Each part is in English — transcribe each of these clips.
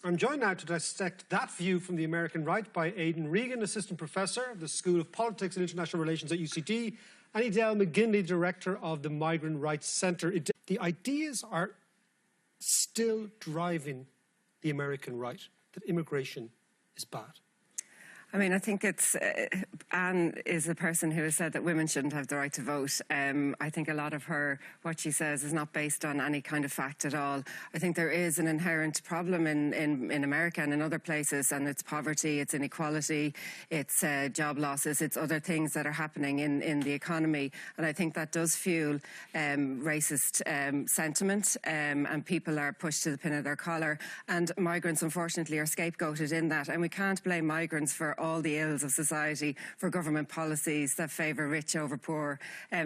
I'm joined now to dissect that view from the American right by Aidan Regan, Assistant Professor of the School of Politics and International Relations at UCD, and Edel Mcginley, Director of the Migrants Rights Centre. The ideas are still driving the American right, that immigration is bad. I mean, I think it's Anne is a person who has said that women shouldn't have the right to vote. I think a lot of what she says is not based on any kind of fact at all. I think there is an inherent problem in America and in other places, and it's poverty, it's inequality, it's job losses, it's other things that are happening in the economy. And I think that does fuel racist sentiment, and people are pushed to the pin of their collar. And migrants, unfortunately, are scapegoated in that. And we can't blame migrants for all the ills of society, for government policies that favour rich over poor.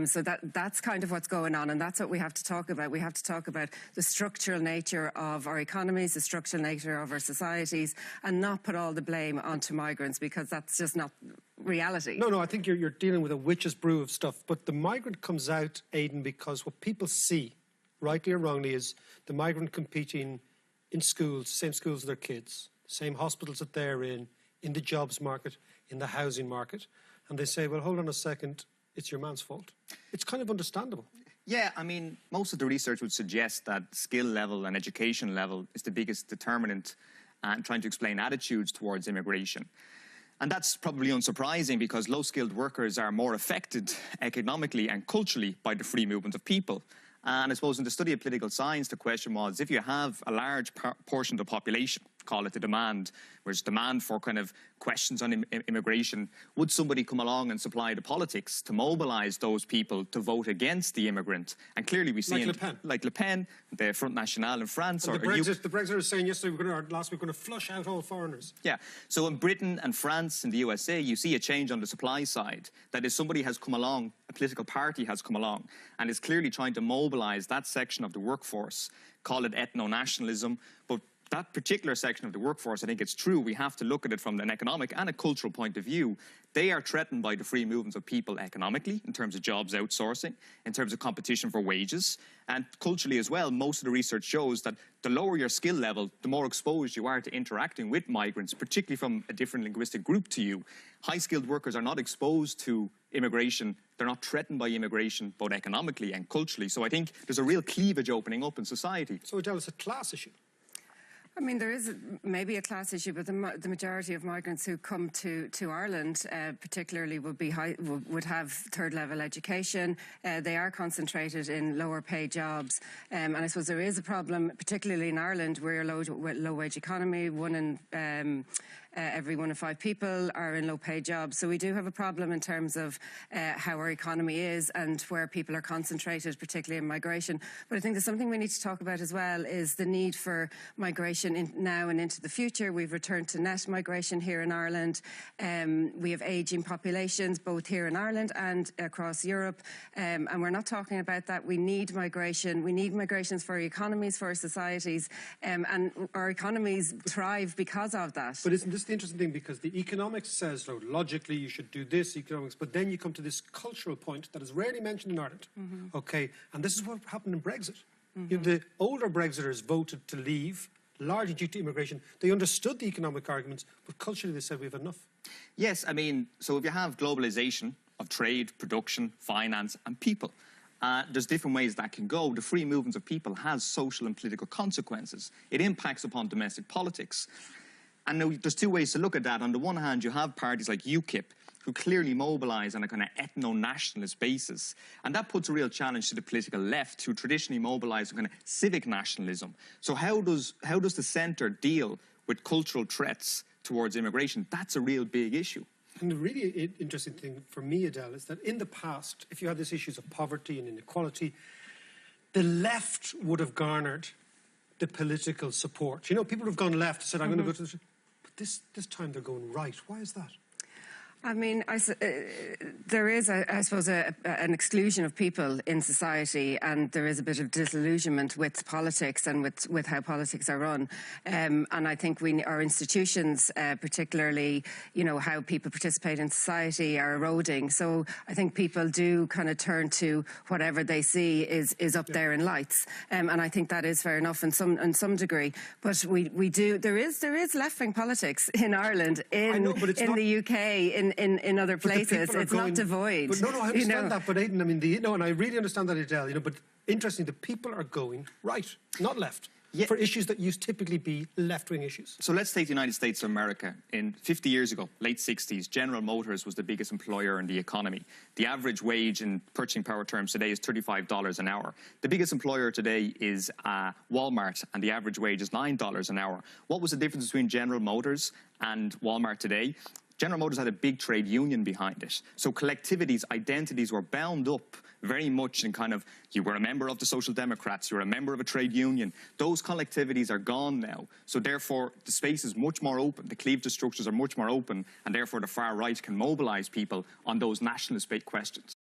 So that's kind of what's going on, and that's what we have to talk about. We have to talk about the structural nature of our economies, the structural nature of our societies, and not put all the blame onto migrants, because that's just not reality. No, I think you're dealing with a witch's brew of stuff. But the migrant comes out, Aidan, because what people see, rightly or wrongly, is the migrant competing in schools, same schools as their kids, same hospitals that they're in the jobs market, in the housing market. And they say, well, hold on a second, it's your man's fault. It's kind of understandable. Yeah, I mean, most of the research would suggest that skill level and education level is the biggest determinant in trying to explain attitudes towards immigration. And that's probably unsurprising, because low-skilled workers are more affected economically and culturally by the free movement of people. And I suppose in the study of political science, the question was, if you have a large portion of the population, call it the demand, where's demand for kind of questions on immigration, would somebody come along and supply the politics to mobilise those people to vote against the immigrant? And clearly we see like Le Pen, the Front National in France. And the Brexiters saying yesterday, last week, we're going to flush out all foreigners. Yeah, so in Britain and France and the USA, you see a change on the supply side. That is, somebody has come along, a political party has come along, and is clearly trying to mobilise that section of the workforce, call it ethnonationalism, but that particular section of the workforce, I think it's true, we have to look at it from an economic and a cultural point of view. They are threatened by the free movements of people economically, in terms of jobs outsourcing, in terms of competition for wages, and culturally as well. Most of the research shows that the lower your skill level, the more exposed you are to interacting with migrants, particularly from a different linguistic group to you. High-skilled workers are not exposed to immigration. They're not threatened by immigration, both economically and culturally. So I think there's a real cleavage opening up in society. So, Edel, it's a class issue. I mean, there is maybe a class issue, but the majority of migrants who come to Ireland, particularly, would have third-level education. They are concentrated in lower-paid jobs, and I suppose there is a problem, particularly in Ireland. We're a low-wage economy. Every 1 in 5 people are in low-paid jobs. So we do have a problem in terms of how our economy is and where people are concentrated, particularly in migration. But I think there's something we need to talk about as well, is the need for migration now and into the future. We've returned to net migration here in Ireland. We have ageing populations, both here in Ireland and across Europe. And we're not talking about that. We need migration. We need migrations for our economies, for our societies. And our economies thrive because of that. But isn't this the interesting thing? Because the economics says, no, logically you should do this, economics, but then you come to this cultural point that is rarely mentioned in Ireland. Okay, and this is what happened in Brexit. The older Brexiters voted to leave, largely due to immigration. They understood the economic arguments, but culturally they said we have enough. Yes, I mean, so if you have globalisation of trade, production, finance and people, there's different ways that can go. The free movement of people has social and political consequences. It impacts upon domestic politics. And now there's two ways to look at that. On the one hand, you have parties like UKIP, who clearly mobilise on a kind of ethno-nationalist basis. And that puts a real challenge to the political left, who traditionally mobilise on kind of civic nationalism. So how does the centre deal with cultural threats towards immigration? That's a real big issue. And the really interesting thing for me, Edel, is that in the past, if you had these issues of poverty and inequality, the left would have garnered the political support. You know, people would have gone left and said, I'm going to go to the... But this time they're going right. Why is that? I mean, there is, I suppose, an exclusion of people in society, and there is a bit of disillusionment with politics and with how politics are run. And I think our institutions, particularly, how people participate in society, are eroding. So I think people do kind of turn to whatever they see is up there in lights, and I think that is fair enough in some degree. But there is left-wing politics in Ireland, in the UK, in other places. It's not devoid. But no, I understand that. But Aidan, I mean, and I really understand that, Edel. But interesting, the people are going right, not left. Yeah. For issues that used to typically be left-wing issues. So let's take the United States of America. 50 years ago, late 60s, General Motors was the biggest employer in the economy. The average wage in purchasing power terms today is $35 an hour. The biggest employer today is Walmart, and the average wage is $9 an hour. What was the difference between General Motors and Walmart today? General Motors had a big trade union behind it. So collectivities, identities were bound up very much in kind of, you were a member of the Social Democrats, you were a member of a trade union. Those collectivities are gone now. So therefore, the space is much more open. The cleavage structures are much more open, and therefore the far right can mobilise people on those nationalist-based questions.